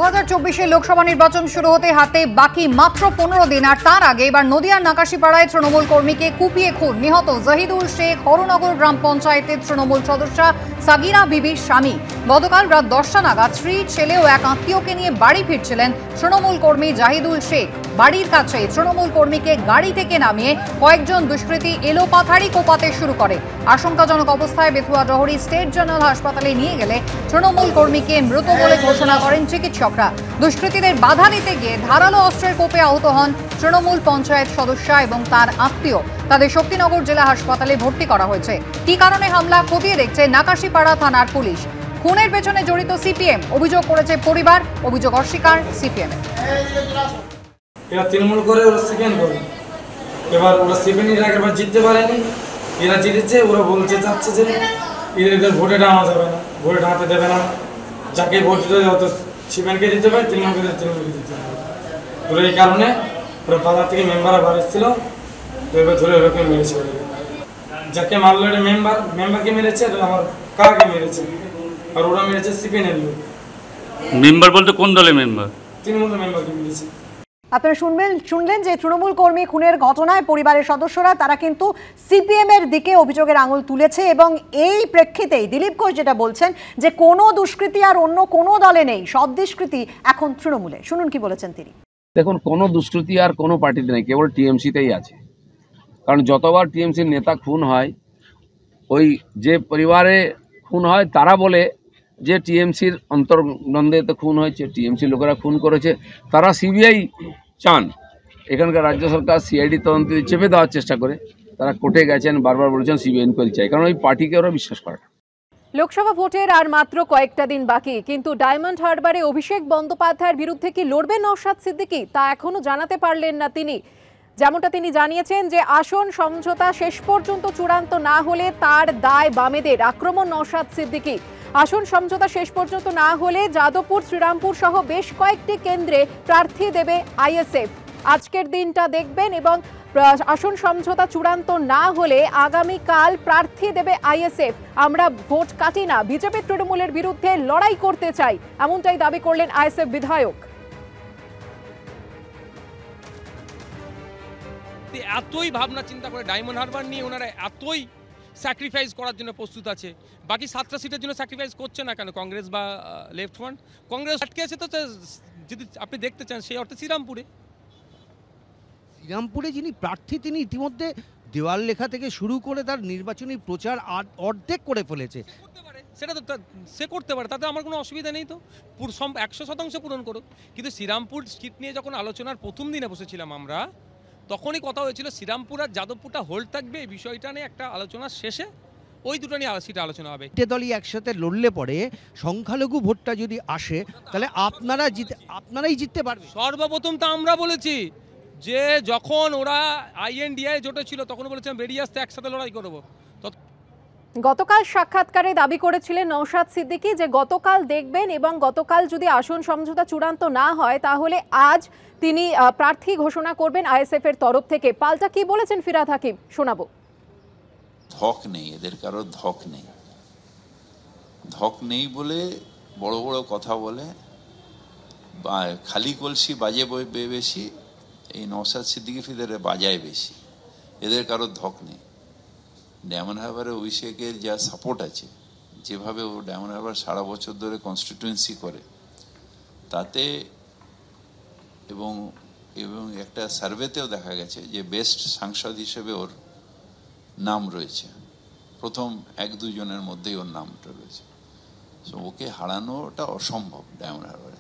2024 লোকসভা নির্বাচন শুরু হতে হাতে বাকি মাত্র 15 দিন, আর তার আগে এবার নদিয়ার নাকাশিপাড়ায় তৃণমূল কর্মীকে কুপিয়ে খুন নিহত জাহিদুল শেখ, হরনগর গ্রাম পঞ্চায়েতের তৃণমূল সদস্যা সাগিরা বিবির স্বামী। গতকাল রাত 10টা নাগাদ স্ত্রী, ছেলে ও এক আত্মীয়কে নিয়ে বাড়ি ফিরছিলেন তৃণমূল কর্মী জাহিদুল শেখ। বাড়ির কাছে তৃণমূল কর্মীকে গাড়ি থেকে নামিয়ে কয়েকজন দুষ্কৃতী এলোপাথারি কোপাতে শুরু করে। আশঙ্কাজনক অবস্থায় বেথুয়া জহরি স্টেট জেনারেল হাসপাতালে নিয়ে গেলে তৃণমূল কর্মীকে মৃত বলে ঘোষণা করেন চিকিৎসকরা। দুষ্কৃতীদের বাধা দিতে গিয়ে ধারালো অস্ত্রের কোপে আহত হন তৃণমূল পঞ্চায়েত সদস্যা এবং তার আত্মীয়। তাদের শক্তিনগর জেলা হাসপাতালে ভর্তি করা হয়েছে। কি কারণে হামলা খতিয়ে দেখছে নাকাশিপাড়া থানার পুলিশ। খুনের পেছনে জড়িত সিপিএম, অভিযোগ করেছে পরিবার, অভিযোগ অস্বীকার সিপিএম। এরা তৃণমূল করে, ওরা সিপিএম করে। এবার ওরা সিপিএম এর আগেরবার জিততে পারেনি, এরা জিতেছে। ওরা বলতে চাচ্ছে যে এদের ভোটে ডাঙা যাবে না, ভোটে ডাঙাতে দেবে না। যাকে ভোট দিতে হবে অত সিপিএমকে দিতে হবে, তৃণমূলকে দিতে হবে। ওরা এই কারণে ওরা বাজার থেকে মেম্বাররা বার এসেছিল, তো এবার ধরে ওরকম মেরেছে। যাকে মারলো এটা মেম্বারকে মেরেছে, আমার কাকে মেরেছে, আর ওরা মেরেছে সিপিএম এর লোক। মেম্বার বলতে কোন দলের মেম্বার? তৃণমূলের মেম্বারকে মেরেছে। আপনারা শুনলেন যে তৃণমূল কর্মী খুনের ঘটনায় পরিবারের সদস্যরা তারা কিন্তু সিপিএম এর দিকে অভিযোগের আঙুল তুলেছে, এবং এই প্রেক্ষিতেই দিলীপ ঘোষ যেটা বলছেন যে কোনো দুষ্কৃতি আর অন্য কোনো দলে নেই, সব দুষ্কৃতি এখন তৃণমূলে। শুনুন কি বলেছেন তিনি। দেখুন, কোনো দুষ্কৃতি আর কোনো পার্টিতে নেই, কেবল টিএমসিতেই আছে। কারণ যতবার টিএমসির নেতা খুন হয়, ওই যে পরিবারে খুন হয় তারা বলে যে টিএমসির অন্তর্দ্বন্দ্বে খুন হয়েছে, টিএমসি লোকেরা খুন করেছে। তারা সিবিআই চান, এখানকার রাজ্য সরকার সিআইডি তদন্ত চেপে দেওয়ার চেষ্টা করে। তারা কোর্টে গেছেন, বারবার বলেছেন সিবিআই ইনকোয়ারি চাই, কারণ ওই পার্টিকে ওরা বিশ্বাস করে না। লোকসভা ভোটের আর মাত্র কয়েকটা দিন বাকি, কিন্তু ডায়মন্ড হারবারে অভিষেক বন্দ্যোপাধ্যায়ের বিরুদ্ধে কি লড়বেন নওশাদ সিদ্দিকী, তা এখনো জানাতে পারলেন না তিনি। যেমনটা তিনি জানিয়েছেন যে আসন সমঝোতা শেষ পর্যন্ত চূড়ান্ত না হলে তার দায় বামেদের। আক্রমণ নওশাদ সিদ্দিকী। আসন সমঝোতা শেষ পর্যন্ত না হলে যাদবপুর, শ্রীরামপুর সহ বেশ কয়েকটি কেন্দ্রে প্রার্থী দেবে আইএসএফ। আজকের দিনটা দেখবেন, এবং আসন সমঝোতা চূড়ান্ত না হলে আগামীকাল প্রার্থী দেবে আইএসএফ। আমরা ভোট কাটি না, বিজেপি তৃণমূলের বিরুদ্ধে লড়াই করতে চাই, এমনটাই দাবি করলেন আইএসএফ বিধায়ক। এতই ভাবনা চিন্তা করে ডায়মন্ড হারবার নিয়ে ওনারা এতই স্যাক্রিফাইস করার জন্য প্রস্তুত আছে। বাকি 7টা সিটের জন্য স্যাক্রিফাইস করছে না কেন কংগ্রেস বা লেফট ফ্রন্ট? কংগ্রেস আটকে আছে, তো যদি আপনি দেখতে চান সেই অর্থে শ্রীরামপুরে যিনি প্রার্থী তিনি ইতিমধ্যে দেওয়াল লেখা থেকে শুরু করে তার নির্বাচনী প্রচার অর্ধেক করে ফেলেছে। সেটা তো সে করতে পারে, তাতে আমার কোনো অসুবিধা নেই। তো 100% পূরণ করুক। কিন্তু শ্রীরামপুর সিট নিয়ে যখন আলোচনার প্রথম দিনে বসেছিলাম আমরা, তখনই কথা হয়েছিল শ্রীরামপুর আর যাদবপুরটা হোল্ড থাকবে। এই বিষয়টা নিয়ে একটা আলোচনা শেষে ওই দুটো নিয়ে সিটে আলোচনা হবে। যে দলই একসাথে লড়লে পরে সংখ্যালঘু ভোটটা যদি আসে, তাহলে আপনারাই জিততে পারবে। সর্বপ্রথম তো আমরা বলেছি যে যখন ওরা আইএনডিআই জোটে ছিল তখন বলেছিলাম বেরিয়ে আসতে একসাথে লড়াই করবো। গতকাল সাক্ষাৎকারে দাবি করেছিলেন নওশাদ সিদ্দিকী যে গতকাল দেখবেন, এবং গতকাল যদি আসন সমঝোতা চূড়ান্ত না হয় তাহলে আজ তিনি প্রার্থী ঘোষণা করবেন আইএসএফ এর তরফ থেকে। পাল্টা কি বলেছেন ফিরহাদ হাকিম, শোনাবো। ধক নেই, এদের কারো ধক নেই। ধক নেই বলে বড় বড় কথা বলে, খালি কলসি বাজে বেশি। এই নওশাদ সিদ্দিকী ফিদের বাজায় বেশি। এদের কারো ধক নেই। ডায়মন্ড হারবারে অভিষেকের যা সাপোর্ট আছে, যেভাবে ও ডায়মন্ড হারবার সারা বছর ধরে কনস্টিটিউয়েন্সি করে, তাতে এবং একটা সার্ভেতেও দেখা গেছে যে বেস্ট সাংসদ হিসেবে ওর নাম রয়েছে। প্রথম 1-2 জনের মধ্যেই ওর নামটা রয়েছে। সো ওকে হারানোটা অসম্ভব ডায়মন্ড হারবারে।